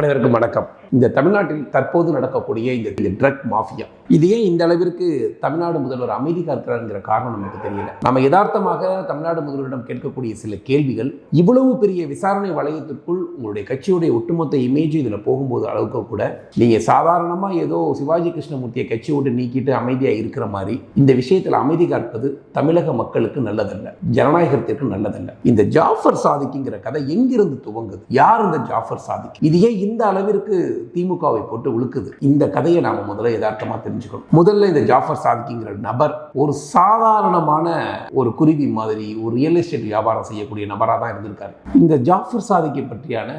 அனைவருக்கும் வணக்கம். இந்த தமிழ்நாட்டில் தற்போது நடக்கக்கூடிய இந்த ட்ரக் மாஃபியா, இது ஏன் இந்த அளவிற்கு தமிழ்நாடு முதல்வர் அமைதி காக்கிறாருங்கிற காரணம் நமக்கு தெரியல. நம்ம யதார்த்தமாக தமிழ்நாடு முதல்வரிடம் கேட்கக்கூடிய சில கேள்விகள் இவ்வளவு பெரிய விசாரணை வளையத்திற்குள் உங்களுடைய கட்சியுடைய ஒட்டுமொத்த இமேஜ் இதில் போகும்போது அளவுக்கு கூட நீங்கள் சாதாரணமாக ஏதோ சிவாஜி கிருஷ்ணமூர்த்தியை கட்சி விட்டு நீக்கிட்டு அமைதியாக இருக்கிற மாதிரி இந்த விஷயத்தில் அமைதி காப்பது தமிழக மக்களுக்கு நல்லதல்ல, ஜனநாயகத்திற்கு நல்லதல்ல. இந்த ஜாஃபர் சாதிக்குங்கிற கதை எங்கிருந்து துவங்குது? யார் இந்த ஜாஃபர் சாதிக்? இது ஏன் இந்த அளவிற்கு திமுகவை போட்டு உழுக்குது? இந்த கதையை நாம முதல்ல யதார்த்தமா தெரிஞ்சுக்கணும். முதல்ல இந்த ஜாஃபர் சாதிக்குங்கிற நபர் ஒரு சாதாரணமான ஒரு குருவி மாதிரி ஒரு ரியல் எஸ்டேட் வியாபாரம் செய்யக்கூடிய நபராக தான் இருந்திருக்காரு. இந்த ஜாஃபர் சாதிக்கை பற்றியான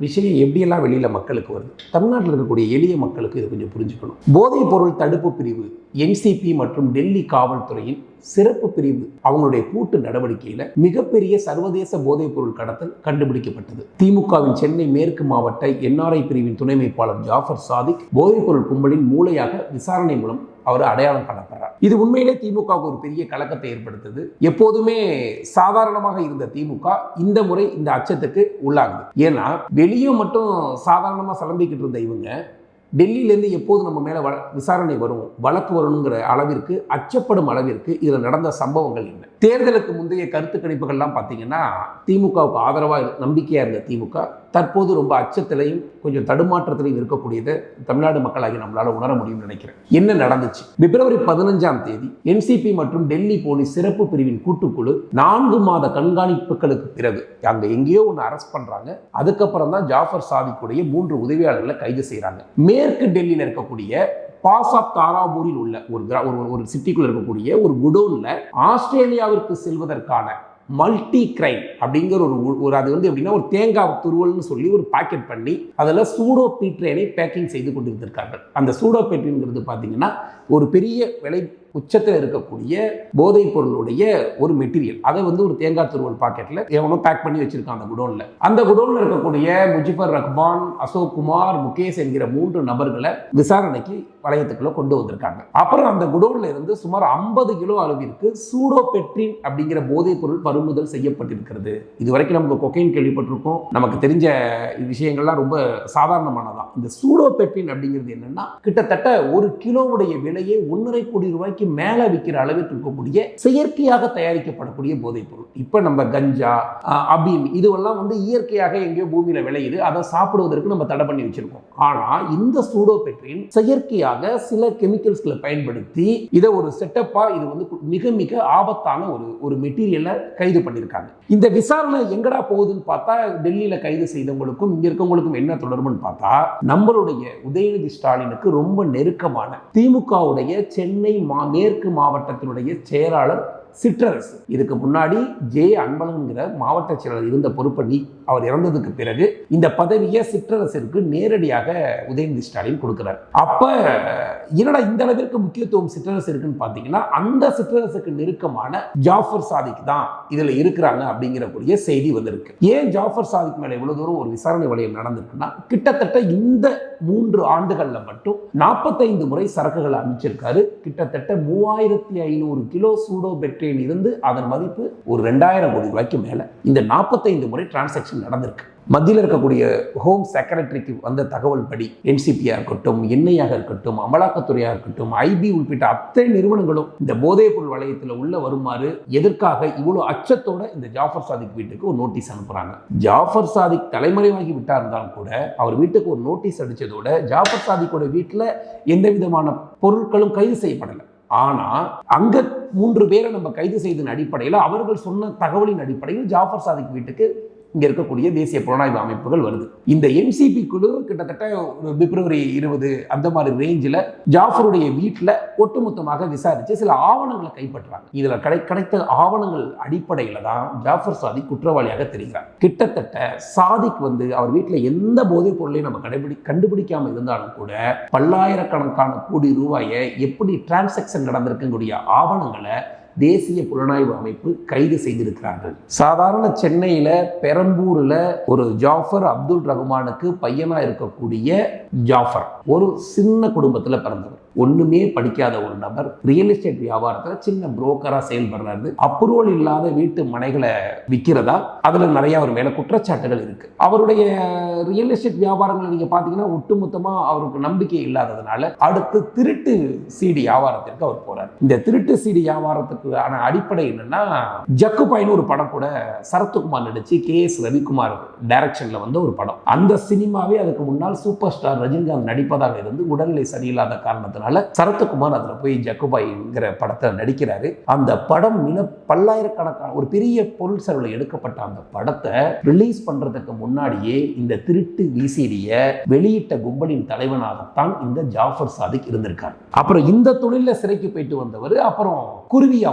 விஷயம் எப்படியெல்லாம் வெளியில் மக்களுக்கு வருது? தமிழ்நாட்டில் இருக்கக்கூடிய எளிய மக்களுக்கு இது கொஞ்சம் புரிஞ்சுக்கணும். போதைப் பொருள் தடுப்பு பிரிவு என்சிபி மற்றும் டெல்லி காவல்துறையின் சிறப்பு பிரிவு அவங்களுடைய கூட்டு நடவடிக்கையில் மிகப்பெரிய சர்வதேச போதைப் பொருள் கடத்தல் கண்டுபிடிக்கப்பட்டது. திமுகவின் சென்னை மேற்கு மாவட்ட என்ஆர்ஐ பிரிவின் துணை அமைப்பாளர் ஜாஃபர் சாதிக் போதைப் பொருள் கும்பலின் மூளையாக விசாரணை மூலம் அவர் அடையாளம் காணப்படுறார். இது உண்மையிலே திமுகவுக்கு ஒரு பெரிய கலக்கத்தை ஏற்படுத்துது. எப்போதுமே சாதாரணமாக இருந்த திமுக இந்த முறை இந்த அச்சத்துக்கு உள்ளாகுது. ஏன்னா வெளியே மட்டும் சாதாரணமாக சலம்பிக்கிட்டு இருந்த இவங்க டெல்லியிலேருந்து எப்போது நம்ம மேலே விசாரணை வரும், வழக்கு வரணுங்கிற அளவிற்கு அச்சப்படும் அளவிற்கு இதில் நடந்த சம்பவங்கள் என்ன? தேர்தலுக்கு முந்தைய கருத்து கணிப்புகள்லாம் பார்த்தீங்கன்னா திமுகவுக்கு ஆதரவாக நம்பிக்கையாக இருந்த திமுக தற்போது ரொம்ப அச்சத்திலையும் கொஞ்சம் தடுமாற்றத்திலையும் இருக்கக்கூடியதை தமிழ்நாடு மக்களாகி நம்மளால் உணர முடியும்னு நினைக்கிறேன். என்ன நடந்துச்சு? பிப்ரவரி 15ஆம் தேதி என்சிபி மற்றும் டெல்லி போலீஸ் சிறப்பு பிரிவின் கூட்டுக்குழு 4 மாத கண்காணிப்புகளுக்கு பிறகு அங்கே எங்கேயோ ஒன்று அரெஸ்ட் பண்ணுறாங்க. அதுக்கப்புறம் தான் ஜாஃபர் சாதிக்குடைய 3 உதவியாளர்களை கைது செய்கிறாங்க. மேற்கு டெல்லியில் இருக்கக்கூடிய பாஸ் ஆஃப் தாராபூரில் உள்ள ஒரு சிட்டிக்குள்ள இருக்கக்கூடிய ஒரு குடோன்ல ஆஸ்திரேலியாவிற்கு செல்வதற்கான மல்டி கிரைம் அப்படிங்கிற ஒரு அது வந்து எப்படின்னா ஒரு தேங்காய் துருவல்னு சொல்லி ஒரு பாக்கெட் பண்ணி அதில் சூடோபீட்ரேனை பேக்கிங் செய்து கொண்டிருந்திருக்கார்கள். அந்த சூடோபீட்ரின்ங்கிறது பார்த்தீங்கன்னா ஒரு பெரிய விலை உச்சத்தில் இருக்கக்கூடிய போதைப் பொருளுடைய ஒரு மெட்டீரியல். அதை வந்து ஒரு தேங்காய் துருவல் பாக்கெட்டில் எவனோ பேக் பண்ணி வச்சிருக்கான் அந்த குடோனில். அந்த குடோனில் இருக்கக்கூடிய முஜிபர் ரஹ்மான், அசோக் குமார், முகேஷ் என்கிற 3 நபர்களை விசாரணைக்கு வளையத்துக்குள்ள கொண்டு வந்திருக்காங்க. அப்புறம் அந்த குடோன்ல இருந்து சுமார் 50 கிலோ அளவிற்கு சூடோபெட்ரின் அப்படிங்கிற போதைப் பொருள் பறிமுதல் செய்யப்பட்டிருக்கிறது. இதுவரைக்கும் நமக்கு கொக்கைன் கேள்விப்பட்டிருக்கோம். நமக்கு தெரிஞ்ச விஷயங்கள்லாம் ரொம்ப சாதாரணமானதான். இந்த சூடோபெட்ரின் அப்படிங்கிறது என்னன்னா கிட்டத்தட்ட 1 கிலோவுடைய விலையை 1.5 கோடி ரூபாய்க்கு மேல விற்கிற அளவுக்கு இருக்கக்கூடிய செயற்கையாக தயாரிக்கப்படக்கூடிய போதைப் பொருள். இப்ப நம்ம கஞ்சா, அபீன் இதுவெல்லாம் வந்து இயற்கையாக எங்கேயோ பூமியில விளையுது. அதை சாப்பிடுவதற்கு நம்ம தடை பண்ணி வச்சிருக்கோம். ஆனா இந்த சூடோபெட்ரின் செயற்கையாக சில கெமிக்கல்ஸ்களை பயன்படுத்தி இதை ஒரு செட்டப்பா இது வந்து மிக மிக ஆபத்தான ஒரு மெட்டீரியலை கைது பண்ணியிருக்காங்க. இந்த விசாரணை எங்கடா போகுதுன்னு பார்த்தா டெல்லியில கைது செய்தவங்களுக்கும் இங்க இருக்கவங்களுக்கும் என்ன தொடர்புன்னு பார்த்தா நம்மளுடைய உதயநிதி ஸ்டாலினுக்கு ரொம்ப நெருக்கமான திமுகவுடைய சென்னை மேற்கு மாவட்டத்தினுடைய செயலாளர் சிற்றரசு. இதுக்கு முன்னாடி ஜே அன்பழகன்கிற மாவட்ட செயலாளர் இருந்த பொறுப்பை அவர் இறந்ததுக்கு பிறகு இந்த பதவியை சிற்றரசிற்கு நேரடியாக உதயநிதி ஸ்டாலின் கொடுக்கிறார். அப்ப என்னடா இந்த அளவிற்கு முக்கியத்துவம் சிற்றரசு இருக்குன்னு பார்த்தீங்கன்னா அந்த சிற்றரசுக்கு நெருக்கமான ஜாஃபர் சாதிக் தான் இதுல இருக்கிறாங்க அப்படிங்கிற செய்தி வந்திருக்கு. ஏன் ஜாஃபர் சாதிக் மேல இவ்வளவு தூரம் ஒரு விசாரணை வளையம் நடந்திருக்குன்னா கிட்டத்தட்ட இந்த 3 ஆண்டுகள்ல மட்டும் 45 முறை சரக்குகளை அனுப்பிச்சிருக்காரு. கிட்டத்தட்ட 3500 கிலோ சூடோபெட்ரின் இருந்து அதன் மதிப்பு ஒரு 2000 கோடி ரூபாய்க்கு மேல இந்த 45 முறை டிரான்சாக்ஷன் நடந்திருக்கு. மத்தியில் இருக்கக்கூடிய ஹோம் செக்ரட்டரிக்கு வந்த தகவல் படி என்சிபியா இருக்கட்டும், என்ஐயாக இருக்கட்டும், அமலாக்கத்துறையாக இருக்கட்டும், ஐபி உள்பட்ட அத்தனை நிறுவனங்களும் இந்த போதைப் பொருள் வளையத்தில் உள்ள வருமாறு எதற்காக இவ்வளவு அச்சத்தோட இந்த ஜாஃபர் சாதிக் வீட்டுக்கு ஒரு நோட்டீஸ் அனுப்புறாங்க. ஜாஃபர் சாதிக் தலைமறைவாகி விட்டா இருந்தாலும் கூட அவர் வீட்டுக்கு ஒரு நோட்டீஸ் அடிச்சதோட ஜாஃபர் சாதிக்கோட வீட்டில் எந்த விதமான பொருட்களும் கைது செய்யப்படலை. ஆனா அங்க 3 பேரை நம்ம கைது செய்ததன் அடிப்படையில் அவர்கள் சொன்ன தகவலின் அடிப்படையில் ஜாஃபர் சாதிக் வீட்டுக்கு இங்க இருக்கக்கூடிய தேசிய புலனாய்வு அமைப்புகள் வருது. இந்த என்சிபி குழு கிட்டத்தட்ட பிப்ரவரி 20 அந்த மாதிரி ரேஞ்சில் ஜாஃபருடைய வீட்டில் ஒட்டுமொத்தமாக விசாரித்து சில ஆவணங்களை கைப்பற்றுறாங்க. இதுல கிடைத்த ஆவணங்கள் அடிப்படையில் தான் ஜாஃபர் சாதிக் குற்றவாளியாக தெரிகிறார். கிட்டத்தட்ட சாதிக் வந்து அவர் வீட்டில் எந்த போதைப் பொருளையும் நம்ம கண்டுபிடிக்காம இருந்தாலும் கூட பல்லாயிரக்கணக்கான கோடி ரூபாயை எப்படி டிரான்சாக்ஷன் நடந்திருக்கக்கூடிய ஆவணங்களை தேசிய புலனாய்வு அமைப்பு கைது செய்திருக்கிறார்கள். சாதாரண சென்னையில பெரம்பூர்ல ஒரு ஜாஃபர் அப்துல் ரஹ்மானுக்கு பையனா இருக்கக்கூடிய ஜாஃபர் ஒரு சின்ன குடும்பத்தில் பிறந்தவர். ஒண்ணுமே படிக்காத ஒரு நபர் ரியல் எஸ்டேட் வியாபாரத்தில் சின்ன புரோக்கரா செயல்படுறாரு. அப்ரூவல் இல்லாத வீட்டு மனைகளை விற்கிறதா அதுல நிறைய அவர் மேல குற்றச்சாட்டுகள் இருக்கு. அவருடைய ரியல் எஸ்டேட் வியாபாரங்களை நீங்க பாத்தீங்கன்னா ஒட்டுமொத்தமா அவருக்கு நம்பிக்கை இல்லாததுனால அடுத்து திருட்டு சீடி வியாபாரத்திற்கு அவர் போறார். இந்த திருட்டு சீடி வியாபாரத்துக்கான அடிப்படை என்னன்னா, ஜக்குபாய்னு ஒரு படம் கூட சரத்குமார் நடிச்சு KS ரவிக்குமார் டைரக்ஷன்ல வந்த ஒரு படம். அந்த சினிமாவே அதுக்கு முன்னால் சூப்பர் ஸ்டார் ரஜினிகாந்த் நடிப்பதாக இருந்து உடல்நிலை சரியில்லாத காரணத்தினால சரத்குமார் அதுல போய் ஜக்குபாய்ங்கிற படத்தை நடிக்கிறாரு. அந்த படம் பல்லாயிரக்கணக்கான ஒரு பெரிய பொருள் செலவில் எடுக்கப்பட்ட அந்த படத்தை ரிலீஸ் பண்றதுக்கு முன்னாடியே இந்த திருட்டு விசிடிய வெளியிட்ட கும்பலின் தலைவனாகத்தான் இந்த ஜாஃபர் சாதிக் இருந்திருக்கார். அப்புறம் இந்த தொழில சிறைக்கு போயிட்டு வந்தவர் அப்புறம் குருவியா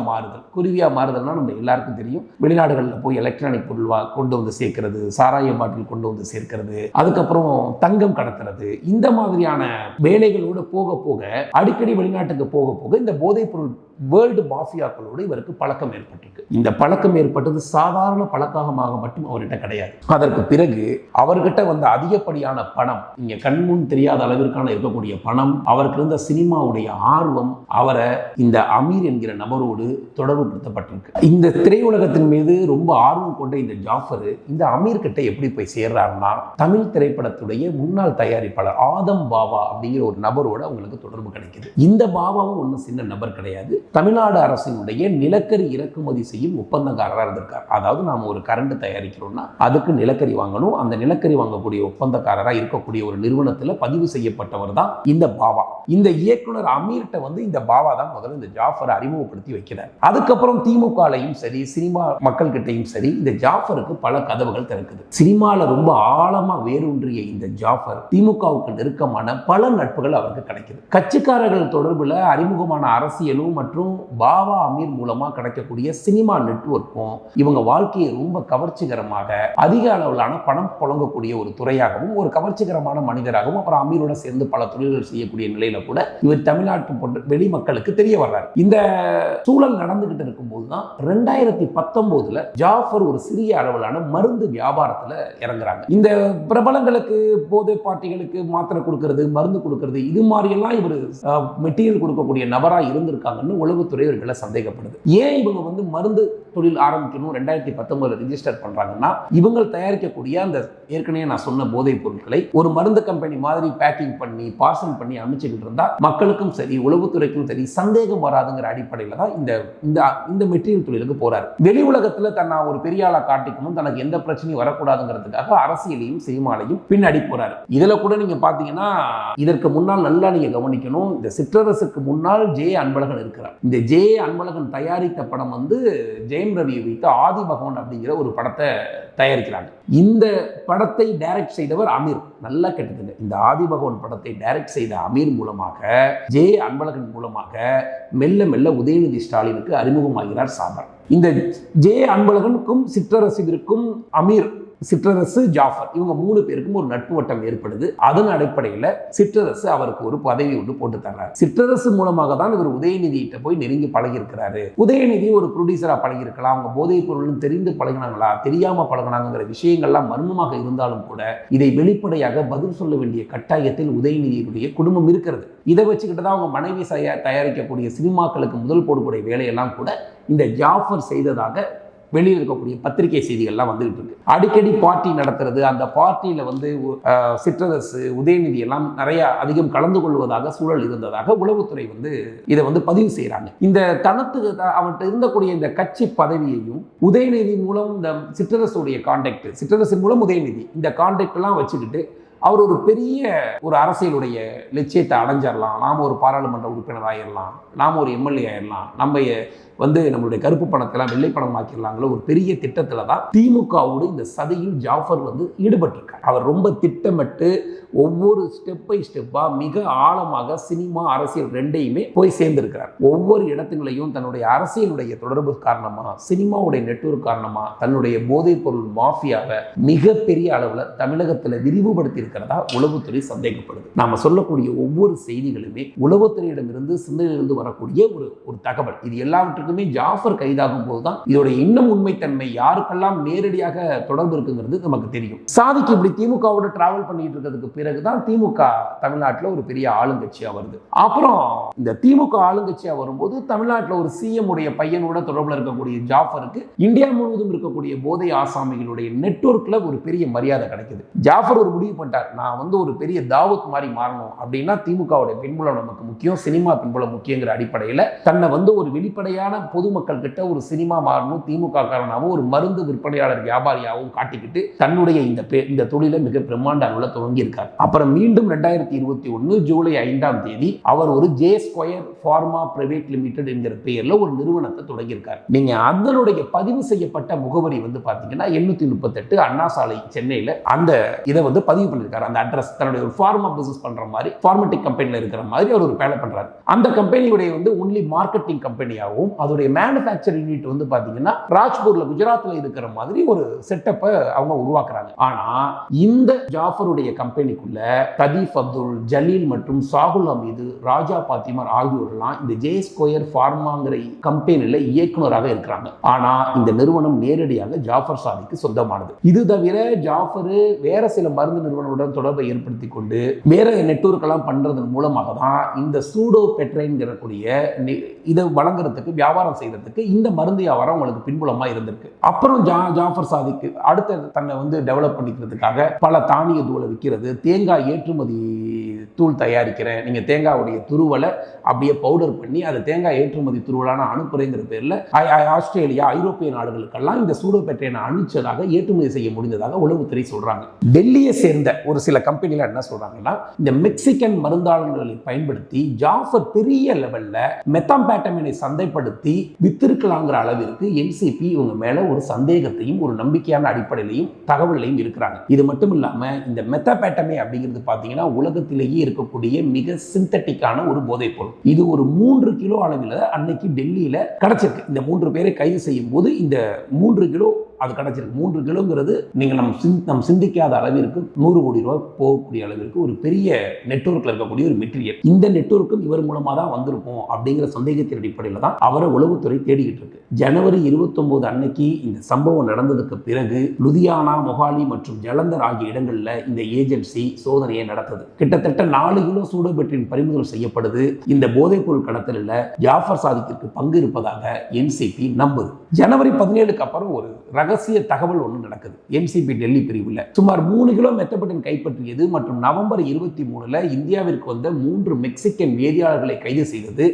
மாறுதல்னா நம்ம எல்லாருக்கும் தெரியும். வெளிநாடுகளில் போய் எலக்ட்ரானிக் பொருள் கொண்டு வந்து சேர்க்கிறது, சாராய பாட்டில் கொண்டு வந்து சேர்க்கிறது, அதுக்கப்புறம் தங்கம் கடத்துறது, இந்த மாதிரியான வேலைகளோடு போக போக அடிக்கடி வெளிநாட்டுக்கு போக போக இந்த போதைப் பொருள் வேர்ல்டு மாஃபியாக்களோடு இவருக்கு பழக்கம் ஏற்பட்டிருக்கு. இந்த பழக்கம் ஏற்பட்டது சாதாரண பழக்கமாக மட்டும் அவர்கிட்ட கிடையாது. அதற்கு பிறகு அவர்கிட்ட வந்த அதிகப்படியான பணம், இங்க கண்முன் தெரியாத அளவிற்கான இருக்கக்கூடிய பணம், அவருக்கு இருந்த சினிமாவுடைய ஆர்வம் அவரை இந்த அமீர் என்கிற நபரோடு தொடர்புபடுத்தப்பட்டிருக்கு. இந்த திரையுலகத்தின் மீது ரொம்ப ஆர்வம் கொண்ட இந்த ஜாஃபர் இந்த அமீர் கிட்ட எப்படி போய் சேர்றாருன்னா, தமிழ் திரைப்படத்துடைய முன்னாள் தயாரிப்பாளர் ஆதம் பாபா அப்படிங்கிற ஒரு நபரோட அவங்களுக்கு தொடர்பு கிடைக்குது. இந்த பாபாவும் ஒன்றும் சின்ன நபர் கிடையாது. தமிழ்நாடு அரசினுடைய நிலக்கரி இறக்குமதி செய்யும் ஒப்பந்தக்காரராக இருந்திருக்கார். அதாவது நாம ஒரு கரண்ட் தயாரிக்கிறோம்னா அதுக்கு நிலக்கரி வாங்கணும். அந்த நிலக்கரி வாங்கக்கூடிய ஒப்பந்தக்காரராக இருக்கக்கூடிய ஒரு நிறுவனத்தில் பதிவு செய்யப்பட்டவர் தான் இந்த பாபா. இந்த இயக்குனர் அமீர்கிட்ட வந்து இந்த பாபா தான் முதல்ல இந்த ஜாஃபரை அறிமுகப்படுத்தி வைக்கிறார். அதுக்கப்புறம் திமுகலையும் சரி சினிமா மக்கள் கிட்டையும் சரி இந்த ஜாஃபருக்கு பல கதவுகள் திறக்குது. சினிமாவில் ரொம்ப ஆழமா வேரூன்றிய இந்த ஜாஃபர் திமுகவுக்கு நெருக்கமான பல நட்புகள் அவருக்கு கிடைக்குது. கட்சிக்காரர்கள் தொடர்பில் அறிமுகமான அரசியலும் மற்றும் பாபா அமீர் மூலமா கிடைக்கக்கூடிய சினிமா நெட்வொர்க்கும் இவங்க வாழ்க்கையை ரொம்ப கவர்ச்சிகரமாக அதிக அளவிலான பணம் புழங்கக்கூடிய ஒரு துறையாகவும் ஒரு கவர்ச்சிகரமான மனிதராகவும் அப்புறம் அமீரோட சேர்ந்து பல தொழில்கள் செய்யக்கூடிய நிலையில கூட இவர் தமிழ்நாட்டு போன்ற வெளி மக்களுக்கு தெரிய வர்றார். இந்த சூழல் நடந்துகிட்டு இருக்கும்போது தான் 2019 ஜாஃபர் ஒரு சிறிய அளவிலான மருந்து வியாபாரத்தில் இறங்குறாங்க. இந்த பிரபலங்களுக்கு போதை பாட்டிகளுக்கு மாத்திரை கொடுக்கறது, மருந்து கொடுக்கறது, இது மாதிரியெல்லாம் இவர் மெட்டீரியல் கொடுக்கக்கூடிய நபராக இருந்திருக்காங்கன்னு உளவுத்துறை இவர்களை சந்தேகப்படுது. ஏன் இவங்க வந்து மருந்து தொழில் ஆரம்பிக்கணும் 2019 ரிஜிஸ்டர் பண்றாங்கன்னா, இவங்க தயாரிக்கக்கூடிய அந்த ஏற்கனவே நான் சொன்ன போதைப் பொருட்களை ஒரு மருந்து கம்பெனி மாதிரி பேக்கிங் பண்ணி பார்சல் பண்ணி அமைச்சுக்கிட்டு இருந்தா மக்களுக்கும் சரி உளவுத்துறைக்கும் சரி சந்தேகம் வராதுங்கிற அடிப்படையில் தான் இந்த மெட்டீரியல் தொழிலுக்கு போறாரு. வெளி உலகத்துல தன்னை ஒரு பெரிய ஆளா காட்டிக்கணும், தனக்கு எந்த பிரச்சனையும் வரக்கூடாதுங்கிறதுக்காக அரசியலையும் சினிமாலையும் பின்னாடி போறாரு. இதுல கூட நீங்க பாத்தீங்கன்னா இதற்கு முன்னால் நல்லா நீங்க கவனிக்கணும், இந்த சிற்றரசுக்கு முன்னால் ஜே அன்பழகன் இருக்கிறார். இந்த ஜே அன்பழகன் தயாரித்த படம் வந்து ஜெயம் ரவி வைத்து ஆதி பகவான் அப்படிங்கிற ஒரு படத்தை தயாரிக்கிறாங்க. இந்த படத்தை டைரக்ட் செய்தவர் அமீர். நல்லா கேட்டதுங்க, இந்த ஆதி பகவான் படத்தை டைரக்ட் செய்த அமீர் மூலமாக ஜே அன்பழகன் மூலமாக மெல்ல மெல்ல உதயநிதி ஸ்டாலினுக்கு அறிமுகமாகிறார் சாபர். இந்த ஜே அன்பழகனுக்கும் சிற்றரசிற்கும் அமீர், சிற்றரசு, ஜாஃபர் இவங்க 3 பேருக்கும் ஒரு நட்பு வட்டம் ஏற்படுது. அதன் அடிப்படையில் சிற்றரசு அவருக்கு ஒரு பதவி ஒன்று போட்டு தர்றாரு. சிற்றரசு மூலமாக தான் இவர் உதயநிதியிட்ட போய் நெருங்கி பழகி இருக்கிறாரு. உதயநிதி ஒரு ப்ரொடியூசரா பழகி இருக்கலாம், அவங்க போதைப் பொருள் தெரிந்து பழகினாங்களா தெரியாம பழகினாங்கிற விஷயங்கள்லாம் மர்மமாக இருந்தாலும் கூட இதை வெளிப்படையாக பதில் சொல்ல வேண்டிய கட்டாயத்தில் உதயநிதியுடைய குடும்பம் இருக்கிறது. இதை வச்சுக்கிட்டு தான் அவங்க மனைவி தயாரிக்கக்கூடிய சினிமாக்களுக்கு முதல் போடக்கூடிய வேலையெல்லாம் கூட இந்த ஜாஃபர் செய்ததாக வெளியில் இருக்கக்கூடிய பத்திரிகை செய்திகள்லாம் வந்துகிட்டு இருக்கு. அடிக்கடி பார்ட்டி நடத்துறது, அந்த பார்ட்டியில வந்து சிற்றரசு உதயநிதி எல்லாம் நிறைய அதிகம் கலந்து கொள்வதாக சூழல் இருந்ததாக உளவுத்துறை வந்து இதை வந்து பதிவு செய்யறாங்க. இந்த தனத்துக்கு அவர்கிட்ட இருந்தக்கூடிய இந்த கட்சி பதவியையும் உதயநிதி மூலம் இந்த சிற்றரசுடைய கான்டாக்ட், சிற்றரசு மூலம் உதயநிதி இந்த கான்டாக்ட் எல்லாம் வச்சுக்கிட்டு அவர் ஒரு பெரிய ஒரு அரசியலுடைய லட்சியத்தை அடைஞ்சிடலாம், நாம் ஒரு பாராளுமன்ற உறுப்பினர் ஆயிடலாம், நாம் ஒரு எம்எல்ஏ ஆயிடலாம், நம்ம வந்து நம்மளுடைய கருப்பு பணத்தெல்லாம் வெள்ளை பணம் ஆக்கிடலாங்கிற ஒரு பெரிய திட்டத்தில் தான் திமுகவோடு இந்த சதியில் ஜாஃபர் வந்து ஈடுபட்டிருக்கார். அவர் ரொம்ப திட்டமிட்டு ஒவ்வொரு ஸ்டெப் பை ஸ்டெப்பாக மிக ஆழமாக சினிமா அரசியல் ரெண்டையுமே போய் சேர்ந்திருக்கிறார். ஒவ்வொரு இடத்துலையும் தன்னுடைய அரசியலுடைய தொடர்பு காரணமாக, சினிமாவுடைய நெட்வொர்க் காரணமாக தன்னுடைய போதைப் பொருள் மாஃபியாவை மிகப்பெரிய அளவில் தமிழகத்தில் விரிவுபடுத்தி இருக்கிறதா உளவுத்துறை சந்தேகப்படுது. நாம சொல்லக்கூடிய ஒவ்வொரு செய்திகளுமே உளவுத்துறையிடமிருந்து சிந்தனையிலிருந்து வரக்கூடிய ஒரு தகவல். இது எல்லாவற்றுக்குமே ஜாஃபர் கைதாகும் போதுதான் இதோட இன்னும் உண்மைத்தன்மை யாருக்கெல்லாம் நேரடியாக தொடர்பு இருக்குங்கிறது நமக்கு தெரியும். சாதிக்கு இப்படி திமுகவோட டிராவல் பண்ணிட்டு இருக்கிறதுக்கு பிறகுதான் திமுக தமிழ்நாட்டில் ஒரு பெரிய ஆளுங்கட்சியா வருது. அப்புறம் இந்த திமுக ஆளுங்கட்சியா வரும்போது தமிழ்நாட்டில் ஒரு சிஎம் உடைய பையனோட தொடர்புல இருக்கக்கூடிய ஜாஃபருக்கு இந்தியா முழுவதும் இருக்கக்கூடிய போதை ஆசாமிகளுடைய நெட்வொர்க்ல ஒரு பெரிய மரியாதை கிடைக்குது. ஜாஃபர் ஒரு முடிவு பண்ணிட்டார், நான் வந்து ஒரு பெரிய தாவூத் மாதிரி மாறணும் அப்படின்னா திமுகவுடைய பின்புலம் நமக்கு முக்கியம், சினிமா பின்புலம் முக்கியங்கிற அடிப்படையில் தன்னை வந்து ஒரு வெளிப்படையான பொதுமக்கள் கிட்ட ஒரு சினிமா மாறணும், திமுக காரணமாகவும் ஒரு மருந்து விற்பனையாளர் வியாபாரியாகவும் காட்டிக்கிட்டு தன்னுடைய இந்த தொழிலை மிக பிரம்மாண்ட அளவில் தொடங்கி இருக்கார். அப்புறம் மீண்டும் 2021 ஜூலை 5ஆம் தேதி அவர் ஒரு J square pharma private limited என்கிற பெயர்ல ஒரு நிறுவனத்தை தொடங்கியிருக்கார். நீங்க அதனுடைய பதிவு செய்யப்பட்ட முகவரி வந்து பாத்தீங்கன்னா 838 அண்ணா சாலை சென்னையில அந்த இதை வந்து பதிவு பண்ணியிருக்காரு. அந்த அட்ரஸ் தன்னுடைய ஒரு ஃபார்மா பிசினஸ் பண்ற மாதிரி ஃபார்மேட்டிக் கம்பெனியில் இருக்கிற மாதிரி அவர் ஒரு வேலை பண்றாரு. அந்த கம்பெனியுடைய வந்து ஒன்லி மார்க்கெட்டிங் கம்பெனியாகவும் அதோடைய மேனுஃபேக்சரிங் யூனிட் வந்து பாத்தீங்கன்னா ராஜ்பூர்ல குஜராத்ல இருக்கிற மாதிரி ஒரு செட்டப்பை அவங்க உருவாக்குறாங்க. ஆனா இந்த ஜாஃபருடைய கம்பெனிக்குள்ள கதீப் அப்துல், ஜலீல் மற்றும் சாகுல் அமீது, ராஜா பாத்திமார் ஆகியோரெல்லாம் இந்த ஜே ஸ்கொயர் ஃபார்மாங்கிற கம்பெனியில இயக்குநராக இருக்கிறாங்க. ஆனா இந்த நிறுவனம் நேரடியாக ஜாஃபர் சாதிக்கு சொந்தமானது. இது தவிர ஜாஃபர் வேற சில மருந்து நிறுவனங்களுடன் தொடர்பை ஏற்படுத்தி கொண்டு வேற நெட்வொர்க் எல்லாம் பண்றதன் மூலமாக தான் இந்த சூடோ பெட்ரைன்கிற இதை வழங்குறதுக்கு வியாபாரம் செய்யறதுக்கு இந்த மருந்து வியாபாரம் உங்களுக்கு பின்புலமா இருந்திருக்கு. அப்புறம் ஜாஃபர் சாதிக்கு அடுத்த தன்னை வந்து டெவலப் பண்ணிக்கிறதுக்காக பல தானிய தூளை விற்கிறது, தேங்காய் ஏற்றுமதி தூள் தயாரிக்கிறேன், நீங்க தேங்காவுடைய துருவலை அப்படியே பவுடர் பண்ணி அதை தேங்காய் ஏற்றுமதி துருவலான அனுப்புறேங்கிற பேர்ல ஆஸ்திரேலியா, ஐரோப்பிய நாடுகளுக்கெல்லாம் இந்த சூடோபெட்ரைனை அனுப்பிச்சதாக ஏற்றுமதி செய்ய முடிந்ததாக உளவுத்துறை சொல்றாங்க. டெல்லியை சேர்ந்த ஒரு சில கம்பெனில என்ன சொல்றாங்கன்னா இந்த மெக்சிகன் மருந்தாளர்களை பயன்படுத்தி ஜாஃபர் பெரிய லெவல்ல மெத்தாம்பேட்டமைனை சந்தைப்படுத்தி வித்திருக்கலாங்கிற அளவிற்கு என்சிபி இவங்க மேல ஒரு சந்தேகத்தையும் ஒரு நம்பிக்கையான அடிப்படையிலையும் தகவலையும் இருக்கிறாங்க. இது மட்டும் இல்லாம இந்த மெத்தாம்பேட்டமை அப்படிங்கிறது பாத்தீங்கன்னா உலகத்திலேயே இருக்கக்கூடிய மிக சிந்தட்டிக்கான ஒரு போதைப் பொருள். இது ஒரு 3 கிலோ அளவில் அன்னைக்கு டெல்லியில கிடைச்சிருக்கு. இந்த 3 பேரை கைது செய்யும் போது இந்த 3 கிலோ அது கிடைச்சிருக்கு. 3 கிலோங்கிறது நீங்க நம் சிந்திக்காத அளவிற்கு 100 கோடி ரூபாய் போகக்கூடிய அளவிற்கு ஒரு பெரிய நெட்வொர்க்ல இருக்கக்கூடிய ஒரு மெட்டீரியல். இந்த நெட்வொர்க்கும் இவர் மூலமா தான் வந்திருக்கும் அப்படிங்கிற சந்தேகத்தின் அடிப்படையில் தான் அவரை உளவுத்துறை தேடிக்கிட்டு இருக்கு. ஜனவரி 29 அன்னைக்கு இந்த சம்பவம் நடந்ததுக்கு பிறகு லுதியானா, மொஹாலி மற்றும் ஜலந்தர் ஆகிய இடங்கள்ல இந்த ஏஜென்சி சோதனையை நடத்தது. கிட்டத்தட்ட 4 கிலோ சூடோபெட்ரின் பறிமுதல் செய்யப்படுது. இந்த போதைப் பொருள் கடத்தலில் ஜாஃபர் சாதிக்கிற்கு பங்கு இருப்பதாக என்சிபி நம்புது. ஜனவரி 17க்கு அப்புறம் ஒரு ரகசிய தகவல் ஒன்று நடக்குது. என்சிபி டெல்லி பிரிவில் சுமார் 3 கிலோ மெத்தபெட்டின் கைப்பற்றியது மற்றும் நவம்பர் 23 இந்தியாவிற்கு வந்த 3 மெக்சிகன் வேதியாளர்களை கைது செய்தது.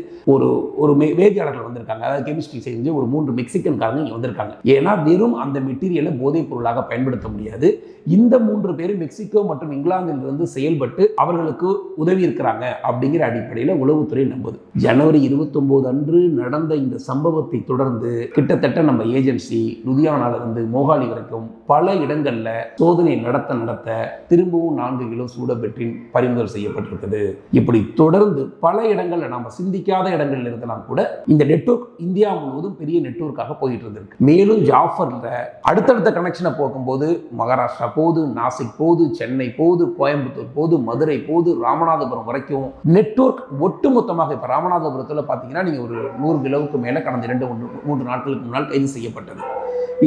ஒரு வேதியாளர்கள் வந்திருக்காங்க, அதாவது கெமிஸ்ட்ரி செஞ்சு ஒரு 3 மெக்சிகன்காரங்க இங்கே வந்திருக்காங்க. ஏன்னா வெறும் அந்த மெட்டீரியலை போதைப் பொருளாக பயன்படுத்த முடியாது. இந்த 3 பேரும் மெக்சிகோ மற்றும் இங்கிலாந்தில் இருந்து செயல்பட்டு அவர்களுக்கு உதவி இருக்கிறாங்க அப்படிங்கிற அடிப்படையில் உளவுத்துறை நம்புது. ஜனவரி 29 அன்று நடந்த இந்த சம்பவத்தை தொடர்ந்து கிட்டத்தட்ட நம்ம ஏஜென்சி லுதியானால இருந்து மொஹாலி வரைக்கும் பல இடங்கள்ல சோதனை நடத்த திரும்பவும் 4 கிலோ சூடோபெட்ரின் பறிமுதல் செய்யப்பட்டிருக்குது. இப்படி தொடர்ந்து பல இடங்கள்ல நாம சிந்திக்காத இடங்கள்ல இருந்தெல்லாம் கூட இந்த நெட்வொர்க் இந்தியா முழுவதும் பெரிய நெட்வொர்க்காக போயிட்டு இருந்திருக்கு. மேலும் ஜாஃபர்ல அடுத்தடுத்த கனெக்ஷனை போகும்போது மகாராஷ்டிரா போது, நாசிக் போது, சென்னை போது, கோயம்புத்தூர் போது, மதுரை போது, ராமநாதபுரம் வரைக்கும் நெட்வொர்க் ஒட்டுமொத்தமாக இப்ப ராமநாதபுரத்தில் பார்த்தீங்கன்னா நீங்க ஒரு 100 கிலோவுக்கு மேல கடந்த 2-3 நாட்களுக்கு முன்னால் கைது செய்யப்பட்டது.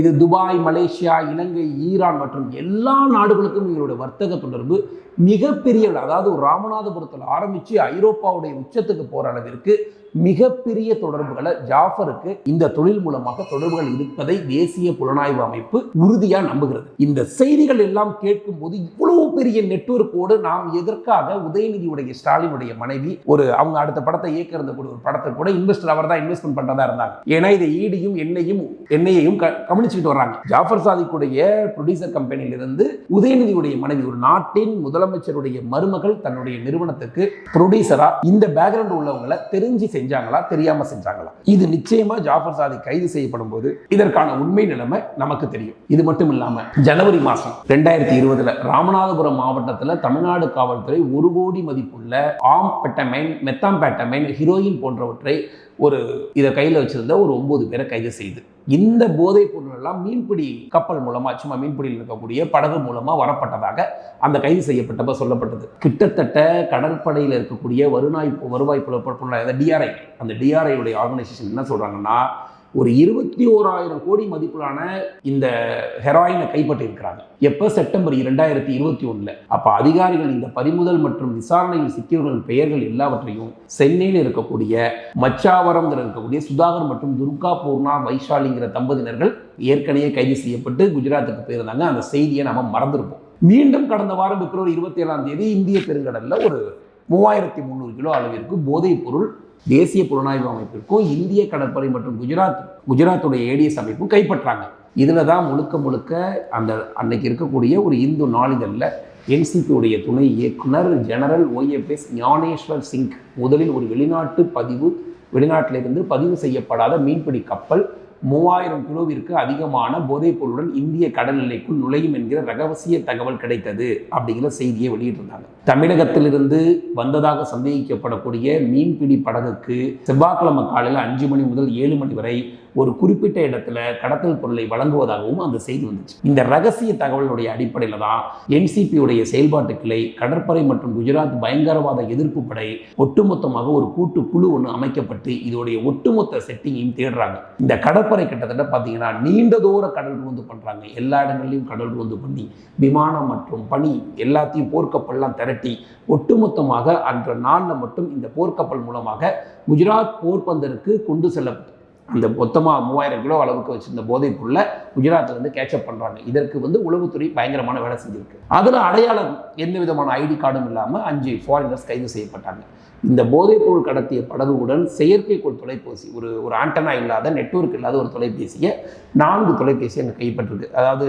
இது துபாய், மலேசியா, இலங்கை, ஈரான் மற்றும் எல்லா நாடுகளுக்கும் இவருடைய வர்த்தக தொடர்பு மிகப்பெரிய, அதாவது ராமநாதபுரத்தில் ஆரம்பித்து ஐரோப்பாவுடைய உச்சத்துக்கு போற அளவிற்கு மிகப்பெரிய தொடர்புகளை ஜாஃபருக்கு இந்த தொழில் மூலமாக தொடர்புகள் இருப்பதை தேசிய புலனாய்வு அமைப்பு உறுதியா நம்புகிறது. இந்த செய்திகள் எல்லாம் கேட்கும் போது இவ்வளவு பெரிய நெட்வொர்க்கோடு நாம் எதற்காக உதயநிதியுடைய ஸ்டாலினுடைய மனைவி அவங்க அடுத்த படத்தை இயக்க இருந்த ஒரு படத்தை கூட இன்வெஸ்டர் அவர் தான் இன்வெஸ்ட்மெண்ட் பண்றதா இருந்தாங்க. ஏன்னா இதை ஈடியும் எண்ணெயையும் கவனிச்சுட்டு வர்றாங்க. ஜாஃபர் சாதிக்குடைய ப்ரொடியூசர் கம்பெனியிலிருந்து உதயநிதியுடைய மனைவி, ஒரு நாட்டின் முதலமைச்சருடைய மருமகள், தன்னுடைய நிறுவனத்துக்கு ப்ரொடியூசரா இந்த பேக்ரவுண்ட் உள்ளவங்களை தெரிஞ்சு செஞ்சாங்களா, தெரியாம செஞ்சாங்களா? இது நிச்சயமா ஜாஃபர் சாதி கைது செய்யப்படும் போது இதற்கான உண்மை நிலைமை நமக்கு தெரியும். இது மட்டும் இல்லாம ஜனவரி மாசம் 2020 ராமநாதபுரம் மாவட்டத்தில் தமிழ்நாடு காவல்துறை 1 கோடி மதிப்புள்ள ஆம்பெட்டமைன், மெத்தாம்பேட்டமைன், ஹீரோயின் போன்றவற்றை ஒரு இதை கையில் வச்சிருந்த ஒரு 9 பேரை கைது செய்து இந்த போதைப் பொருள் எல்லாம் மீன்பிடி கப்பல் மூலமா சும்மா மீன்பிடியில் இருக்கக்கூடிய படகு மூலமா வரப்பட்டதாக அந்த கைது செய்யப்பட்டப்ப சொல்லப்பட்டது. கிட்டத்தட்ட கடற்படையில் இருக்கக்கூடிய வருவாய் புலப்பட டிஆர்ஐ, அந்த டிஆர்ஐ ஆர்கனைசேஷன் என்ன சொல்றாங்கன்னா, ஒரு 21,000 கோடி மதிப்பிலான இந்த ஹெராயினை கைப்பற்றி இருக்கிறாங்க. எப்போ? செப்டம்பர் 2021. அப்போ அதிகாரிகள் இந்த பறிமுதல் மற்றும் விசாரணையில் சிக்கியவர்களின் பெயர்கள் எல்லாவற்றையும் சென்னையில் இருக்கக்கூடிய மச்சாவரம் இருக்கக்கூடிய சுதாகர் மற்றும் துர்கா பூர்ணா வைஷாலிங்கிற தம்பதியினர்கள் ஏற்கனவே கைது செய்யப்பட்டு குஜராத்துக்கு போயிருந்தாங்க. அந்த செய்தியை நம்ம மறந்துருப்போம். மீண்டும் கடந்த வாரம் பிப்ரவரி 27 இந்திய பெருங்கடலில் ஒரு 3300 கிலோ அளவிற்கு போதைப் பொருள் தேசிய புலனாய்வு அமைப்பிற்கும் இந்திய கடற்படை மற்றும் குஜராத்துடைய ஏடிஎஸ் அமைப்பும் கைப்பற்றாங்க. இதில் தான் முழுக்க அந்த அன்னைக்கு இருக்கக்கூடிய ஒரு இந்து நாளிதழில் என்சிபியுடைய துணை இயக்குனர் ஜெனரல் OFS ஞானேஸ்வர் சிங் முதலில் ஒரு வெளிநாட்டிலிருந்து பதிவு செய்யப்படாத மீன்பிடி கப்பல் 3000 கிலோவிற்கு அதிகமான போதைப் பொருளுடன் இந்திய கடல் எல்லைக்குள் நுழையும் என்கிற ரகசிய தகவல் கிடைத்தது அப்படிங்கிற செய்தியை வெளியிட்டிருந்தாங்க. தமிழகத்திலிருந்து வந்ததாக சந்தேகிக்கப்படக்கூடிய மீன்பிடி படகுக்கு செவ்வாய்க்கிழமை காலையில் 5 மணி முதல் 7 மணி வரை ஒரு குறிப்பிட்ட இடத்துல கடத்தல் பொருளை வழங்குவதாகவும் அந்த செய்தி வந்துச்சு. இந்த ரகசிய தகவலுடைய அடிப்படையில் தான் என்சிபியுடைய செயல்பாட்டு கிளை, கடற்படை மற்றும் குஜராத் பயங்கரவாத எதிர்ப்பு படை ஒட்டுமொத்தமாக ஒரு கூட்டு குழு ஒன்று அமைக்கப்பட்டு இதோடைய ஒட்டுமொத்த செட்டிங்கையும் தேடுறாங்க. இந்த கடற்படை கிட்டத்தட்ட பார்த்தீங்கன்னா நீண்ட தூர கடல் ரோந்து பண்ணுறாங்க. எல்லா இடங்கள்லையும் கடல் ரோந்து பண்ணி விமானம் மற்றும் பனி எல்லாத்தையும் போர்க்கப்பல்லாம் திரட்டி ஒட்டுமொத்தமாக அன்ற நாளில் மட்டும் இந்த போர்க்கப்பல் மூலமாக குஜராத் போர்பந்தருக்கு கொண்டு செல்லப்பட்டு அந்த மொத்தமாக 3000 கிலோ அளவுக்கு வச்சிருந்த போதைப் பொருளை குஜராத்லேருந்து கேட்சப் பண்ணுறாங்க. இதற்கு உளவுத்துறை பயங்கரமான வேலை செஞ்சிருக்கு. அதில் அடையாளம் எந்த விதமான ஐடி கார்டும் இல்லாமல் 5 ஃபாரினர்ஸ் கைது செய்யப்பட்டாங்க. இந்த போதைப் பொருள் கடத்திய படகுடன் செயற்கைக்கோள் தொலைபேசி, ஒரு ஆண்டனா இல்லாத நெட்வொர்க் இல்லாத ஒரு தொலைபேசியை 4 தொலைபேசி அங்கே கைப்பற்றிருக்கு. அதாவது